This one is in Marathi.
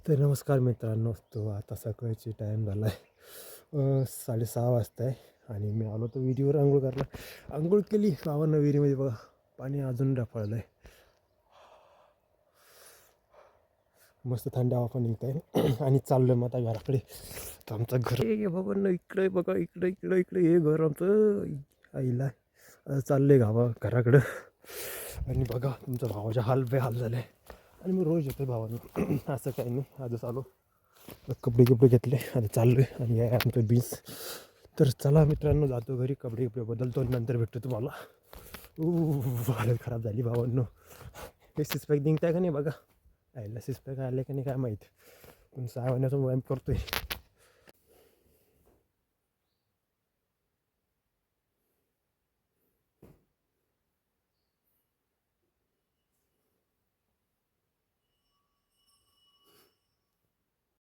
तर नमस्कार मित्रांनो, तो आता सकाळची टाईम झाला आहे 6:30 वाजता आहे आणि मी आलो तर विहिरीवर आंघोळ करायला. आंघोळ केली गावानं विहिरीमध्ये बघा, पाणी अजून रफाळलं आहे. मस्त थंड हवा पण निघत आहे आणि चाललो आहे मग आता घराकडे. तर आमचं घर बाबा न इकडे बघा, इकडे इकडे इकडे हे घर आमचं आईला. आता चाललं आहे घराकडं आणि बघा तुमच्या भावाच्या हाल झाले आहे. आणि मी रोज येतो भावानं असं काही नाही. आजच आलो, कपडे घेतले आणि चाललो आहे आणि आहे आमचं बीस. तर चला मित्रांनो, जातो घरी, कपडे बदलतो आणि नंतर भेटतो तुम्हाला. हालत खराब झाली भावांनो. हे सिक्स निघताय का नाही बघा, आईला सिक्स आले का नाही काय माहीत, पण 6 महिन्याचा व्यायाम करतोय.